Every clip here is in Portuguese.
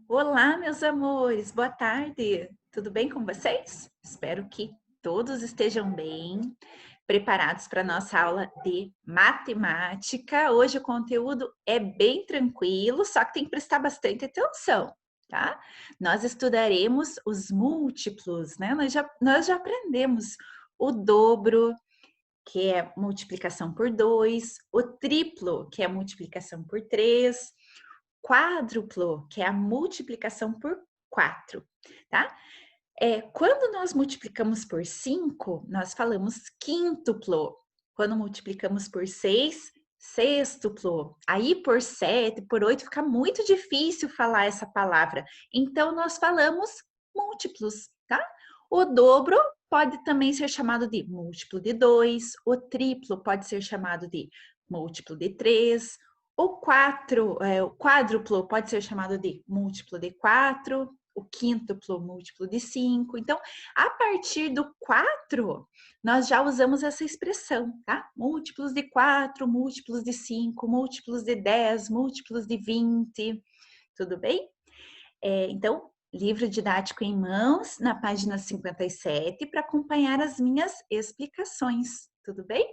Olá, meus amores, boa tarde. Tudo bem com vocês? Espero que todos estejam bem, preparados para a nossa aula de matemática. Hoje o conteúdo é bem tranquilo, só que tem que prestar bastante atenção, tá? Nós estudaremos os múltiplos, né? Nós já aprendemos o dobro, que é multiplicação por 2, o triplo, que é multiplicação por 3, quádruplo, que é a multiplicação por 4, tá? Quando nós multiplicamos por 5, nós falamos quíntuplo. Quando multiplicamos por 6, sextuplo. Aí por 7, por 8 fica muito difícil falar essa palavra. Então nós falamos múltiplos, tá? O dobro pode também ser chamado de múltiplo de 2, o triplo pode ser chamado de múltiplo de 3, o quádruplo pode ser chamado de múltiplo de 4, o quíntuplo múltiplo de 5. Então, a partir do 4, nós já usamos essa expressão, tá? Múltiplos de 4, múltiplos de 5, múltiplos de 10, múltiplos de 20, tudo bem? Então, livro didático em mãos, na página 57, para acompanhar as minhas explicações, tudo bem?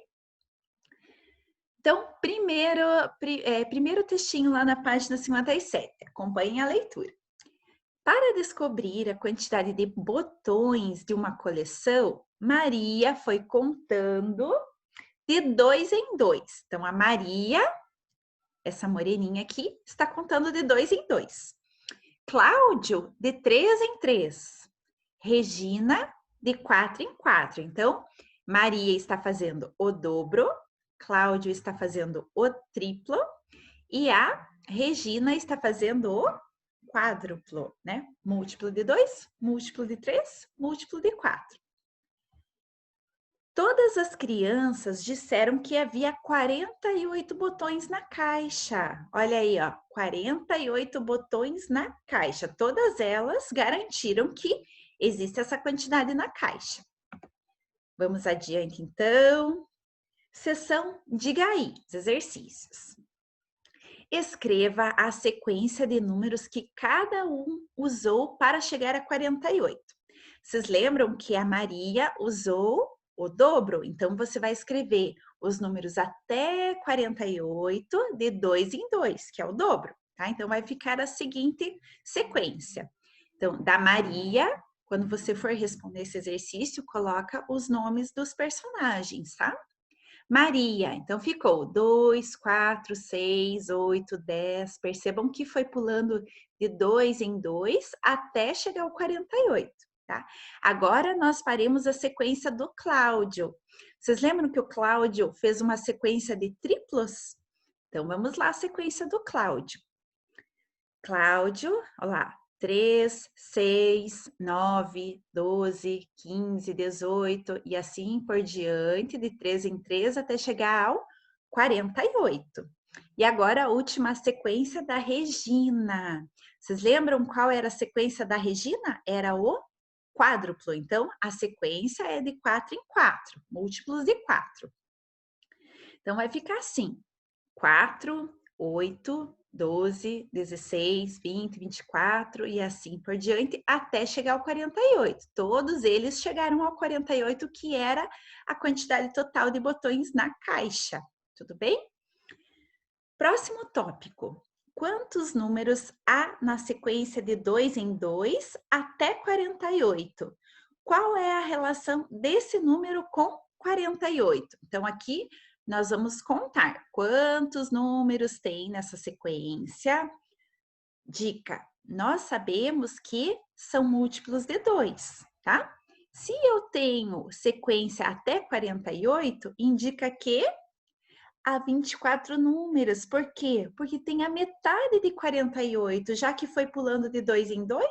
Então, primeiro textinho lá na página 57, acompanhem a leitura. Para descobrir a quantidade de botões de uma coleção, Maria foi contando de 2 em 2. Então, a Maria, essa moreninha aqui, está contando de 2 em 2. Cláudio, de 3 em 3. Regina, de 4 em 4. Então, Maria está fazendo o dobro, Cláudio está fazendo o triplo e a Regina está fazendo o quádruplo, né? Múltiplo de 2, múltiplo de 3, múltiplo de 4. Todas as crianças disseram que havia 48 botões na caixa. Olha aí, ó, 48 botões na caixa. Todas elas garantiram que existe essa quantidade na caixa. Vamos adiante, então. Seção Diga aí, os exercícios. Escreva a sequência de números que cada um usou para chegar a 48. Vocês lembram que a Maria usou o dobro? Então, você vai escrever os números até 48 de 2 em 2, que é o dobro, tá? Então, vai ficar a seguinte sequência. Então, da Maria, quando você for responder esse exercício, coloca os nomes dos personagens, tá? Maria, então ficou 2, 4, 6, 8, 10. Percebam que foi pulando de 2 em 2 até chegar ao 48, tá? Agora nós faremos a sequência do Cláudio. Vocês lembram que o Cláudio fez uma sequência de triplos? Então vamos lá, a sequência do Cláudio. Cláudio, olha lá, 3, 6, 9, 12, 15, 18 e assim por diante, de 3 em 3 até chegar ao 48. E agora a última sequência da Regina. Vocês lembram qual era a sequência da Regina? Era o quádruplo. Então, a sequência é de 4 em 4, múltiplos de 4. Então, vai ficar assim: 4, 8, 12, 16, 20, 24 e assim por diante, até chegar ao 48. Todos eles chegaram ao 48, que era a quantidade total de botões na caixa. Tudo bem? Próximo tópico. Quantos números há na sequência de 2 em 2 até 48? Qual é a relação desse número com 48? Então, aqui nós vamos contar quantos números tem nessa sequência. Dica: nós sabemos que são múltiplos de 2, tá? Se eu tenho sequência até 48, indica que há 24 números. Por quê? Porque tem a metade de 48. Já que foi pulando de 2 em 2,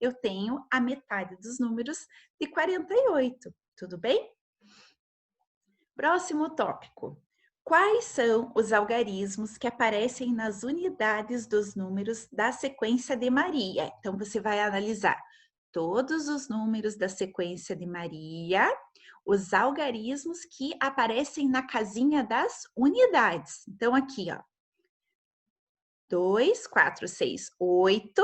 eu tenho a metade dos números de 48. Tudo bem? Próximo tópico. Quais são os algarismos que aparecem nas unidades dos números da sequência de Maria? Então, você vai analisar todos os números da sequência de Maria, os algarismos que aparecem na casinha das unidades. Então, aqui, ó, 2, 4, 6, 8.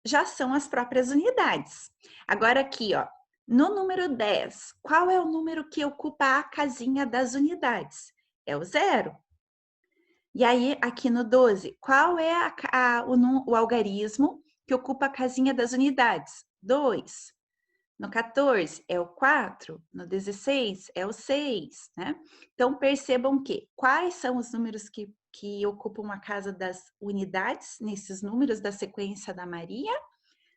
já são as próprias unidades. Agora aqui, ó, no número 10, qual é o número que ocupa a casinha das unidades? É o 0. E aí, aqui no 12, qual é o algarismo que ocupa a casinha das unidades? 2. No 14 é o 4, no 16 é o 6, né? Então, percebam que quais são os números que ocupam a casa das unidades, nesses números da sequência da Maria?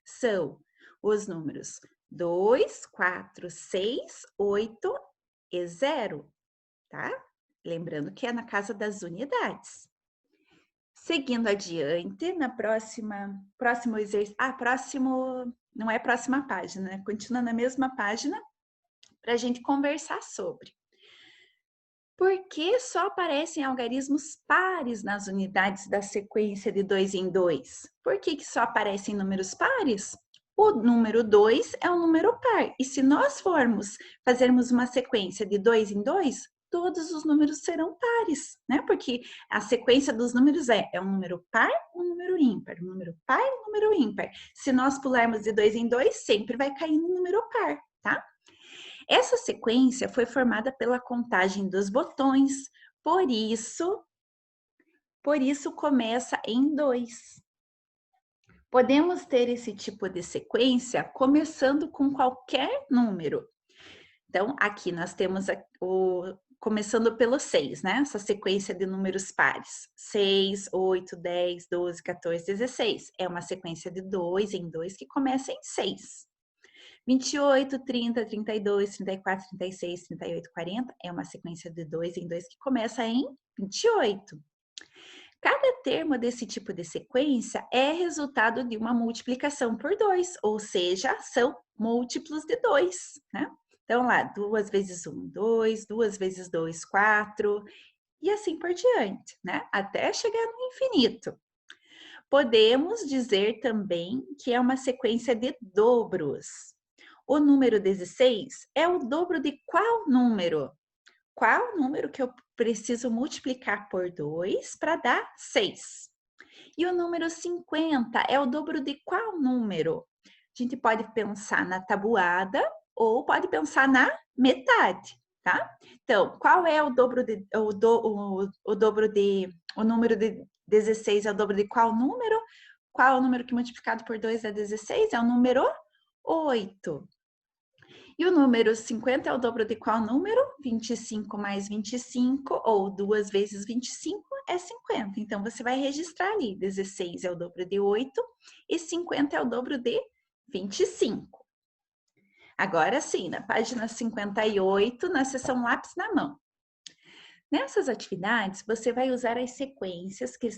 São os números 2, 4, 6, 8 e 0, tá? Lembrando que é na casa das unidades. Seguindo adiante, na próximo exercício, não é próxima página, né? Continua na mesma página para a gente conversar sobre. Por que só aparecem algarismos pares nas unidades da sequência de 2 em 2? Por que só aparecem números pares? O número 2 é um número par, e se nós fazermos uma sequência de 2 em 2, todos os números serão pares, né? Porque a sequência dos números é um número par, um número ímpar, um número par, um número ímpar. Se nós pularmos de 2 em 2, sempre vai cair no número par, tá? Essa sequência foi formada pela contagem dos botões, por isso começa em 2. Podemos ter esse tipo de sequência começando com qualquer número. Então, aqui nós temos começando pelo 6, né? Essa sequência de números pares. 6, 8, 10, 12, 14, 16. É uma sequência de 2 em 2 que começa em 6. 28, 30, 32, 34, 36, 38, 40. É uma sequência de 2 em 2 que começa em 28. Cada termo desse tipo de sequência é resultado de uma multiplicação por 2, ou seja, são múltiplos de 2, né? Então, lá, 2 vezes 1, 2, 2 vezes 2, 4, e assim por diante, né? Até chegar no infinito. Podemos dizer também que é uma sequência de dobros. O número 16 é o dobro de qual número? Qual número que eu preciso multiplicar por 2 para dar 6? E o número 50 é o dobro de qual número? A gente pode pensar na tabuada ou pode pensar na metade, tá? Então, qual é o dobro de o número de 16 é o dobro de qual número? Qual é o número que multiplicado por 2 é 16? É o número 8. E o número 50 é o dobro de qual número? 25 mais 25, ou 2 vezes 25 é 50. Então, você vai registrar ali, 16 é o dobro de 8 e 50 é o dobro de 25. Agora sim, na página 58, na seção lápis na mão. Nessas atividades, você vai usar as sequências que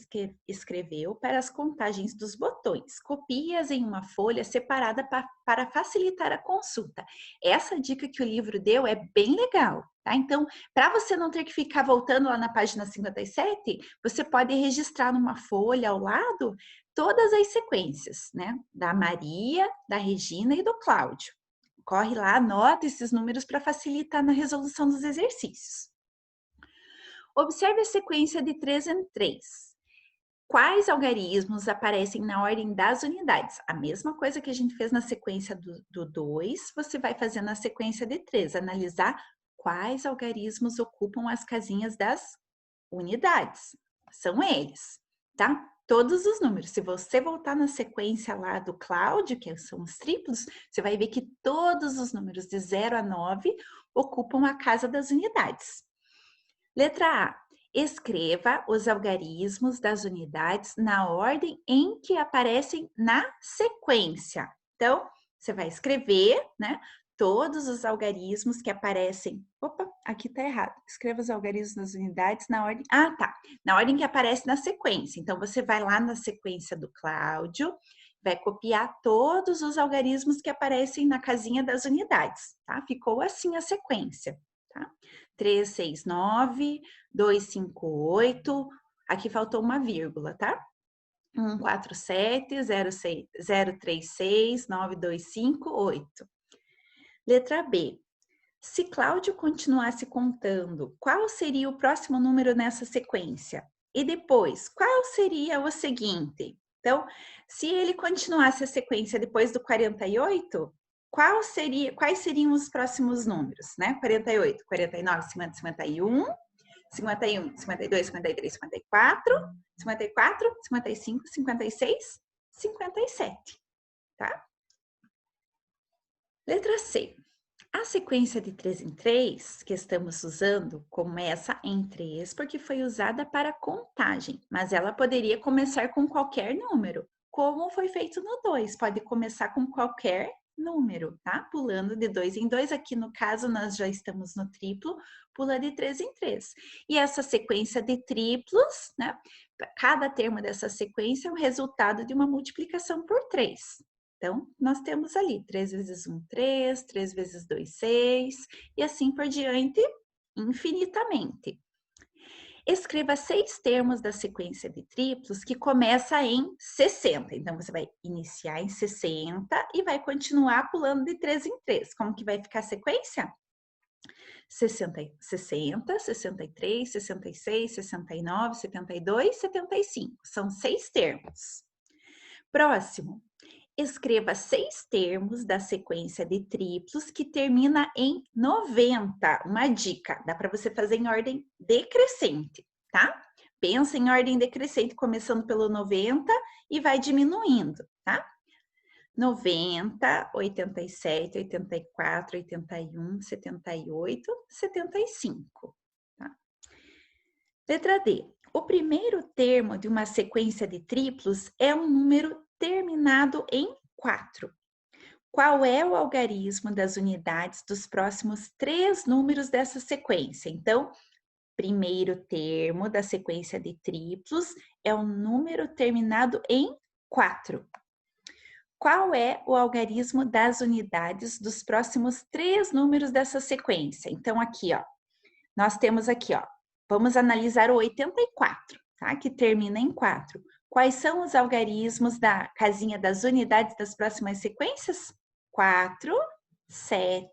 escreveu para as contagens dos botões. Copie-as em uma folha separada para facilitar a consulta. Essa dica que o livro deu é bem legal, tá? Então, para você não ter que ficar voltando lá na página 57, você pode registrar numa folha ao lado todas as sequências, né? Da Maria, da Regina e do Cláudio. Corre lá, anota esses números para facilitar na resolução dos exercícios. Observe a sequência de 3 em 3. Quais algarismos aparecem na ordem das unidades? A mesma coisa que a gente fez na sequência do 2, você vai fazer na sequência de 3. Analisar quais algarismos ocupam as casinhas das unidades. São eles, tá? Todos os números. Se você voltar na sequência lá do Cláudio, que são os triplos, você vai ver que todos os números de 0 a 9 ocupam a casa das unidades. Letra A. Escreva os algarismos das unidades na ordem em que aparecem na sequência. Então, você vai escrever, né? Todos os algarismos que aparecem. Opa, aqui tá errado. Escreva os algarismos das unidades na ordem. Ah, tá. Na ordem que aparece na sequência. Então, você vai lá na sequência do Cláudio, vai copiar todos os algarismos que aparecem na casinha das unidades, tá? Ficou assim a sequência, tá? 3, 6, 9, 2, 5, 8. Aqui faltou uma vírgula, tá? 1, 4, 7, 0, 6, 0, 3, 6, 9, 2, 5, 8. Letra B. Se Cláudio continuasse contando, qual seria o próximo número nessa sequência? E depois, qual seria o seguinte? Então, se ele continuasse a sequência depois do 48, quais seriam os próximos números, né? 48, 49, 50, 51, 51, 52, 53, 54, 54, 55, 56, 57, tá? Letra C. A sequência de 3 em 3 que estamos usando começa em 3 porque foi usada para contagem, mas ela poderia começar com qualquer número, como foi feito no 2, pode começar com qualquer número, tá? Pulando de 2 em 2, aqui no caso nós já estamos no triplo, pula de 3 em 3. E essa sequência de triplos, né? Cada termo dessa sequência é o resultado de uma multiplicação por 3. Então, nós temos ali 3 vezes 1, 3, 3 vezes 2, 6, e assim por diante, infinitamente. Escreva 6 termos da sequência de triplos que começa em 60. Então, você vai iniciar em 60 e vai continuar pulando de 3 em 3. Como que vai ficar a sequência? 60, 60, 63, 66, 69, 72, 75. São 6 termos. Próximo. Escreva 6 termos da sequência de triplos que termina em 90. Uma dica, dá para você fazer em ordem decrescente, tá? Pensa em ordem decrescente, começando pelo 90 e vai diminuindo, tá? 90, 87, 84, 81, 78, 75. Tá? Letra D. O primeiro termo de uma sequência de triplos é um número terminado em 4. Qual é o algarismo das unidades dos próximos 3 números dessa sequência? Então, primeiro termo da sequência de triplos é um número terminado em 4. Qual é o algarismo das unidades dos próximos 3 números dessa sequência? Então, aqui, ó, nós temos aqui, ó, vamos analisar o 84, tá? Que termina em 4. Quais são os algarismos da casinha das unidades das próximas sequências? 4, 7,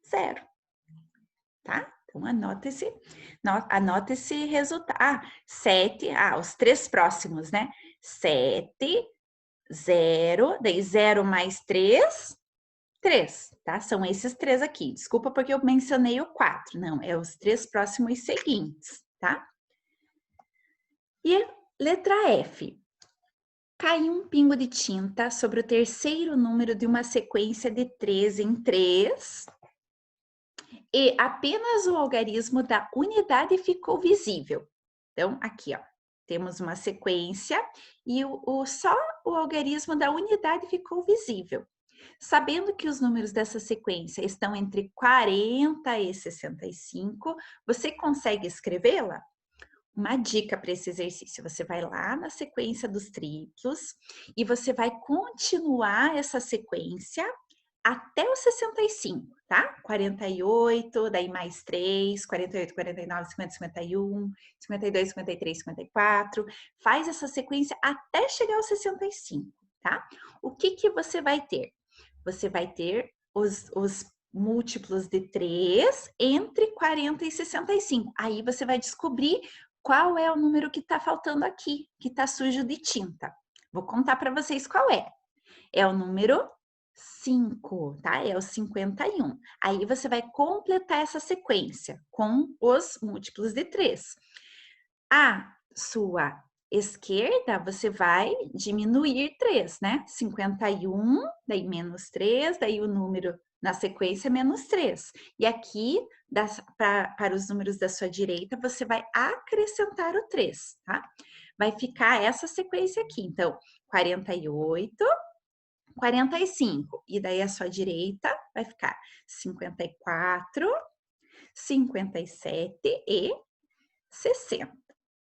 0. Tá? Então, anota esse resultado. 7, os 3 próximos, né? 7, 0, daí 0 mais 3, 3, tá? São esses 3 aqui. Desculpa porque eu mencionei o 4. Não, é os 3 próximos seguintes, tá? E letra F. Caiu um pingo de tinta sobre o terceiro número de uma sequência de 3 em 3 e apenas o algarismo da unidade ficou visível. Então, aqui, ó, temos uma sequência e só o algarismo da unidade ficou visível. Sabendo que os números dessa sequência estão entre 40 e 65, você consegue escrevê-la? Uma dica para esse exercício, você vai lá na sequência dos triplos e você vai continuar essa sequência até o 65, tá? 48, daí mais 3, 48, 49, 50, 51, 52, 53, 54. Faz essa sequência até chegar ao 65, tá? O que que você vai ter? Você vai ter os múltiplos de 3 entre 40 e 65. Aí você vai descobrir qual é o número que está faltando aqui, que está sujo de tinta. Vou contar para vocês qual é. É o número 5, tá? É o 51. Aí você vai completar essa sequência com os múltiplos de 3. A sua esquerda, você vai diminuir 3, né? 51, daí menos 3, daí o número na sequência é menos 3. E aqui, para os números da sua direita, você vai acrescentar o 3, tá? Vai ficar essa sequência aqui. Então, 48, 45. E daí a sua direita vai ficar 54, 57 e 60.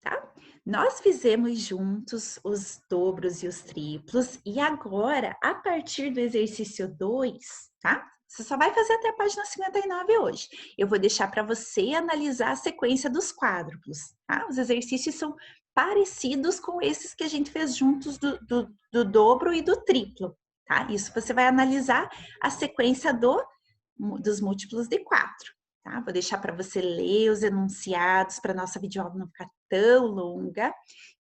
Tá? Nós fizemos juntos os dobros e os triplos e agora, a partir do exercício 2, tá? Você só vai fazer até a página 59 hoje. Eu vou deixar para você analisar a sequência dos quádruplos, tá? Os exercícios são parecidos com esses que a gente fez juntos do dobro e do triplo, tá? Isso você vai analisar a sequência dos múltiplos de 4. tá? Vou deixar para você ler os enunciados para nossa videoaula não ficar tão longa.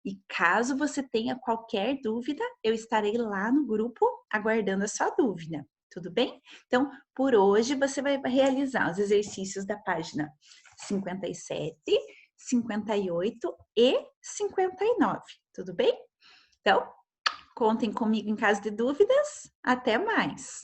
E caso você tenha qualquer dúvida, eu estarei lá no grupo aguardando a sua dúvida, tudo bem? Então, por hoje, você vai realizar os exercícios da página 57, 58 e 59, tudo bem? Então, contem comigo em caso de dúvidas. Até mais!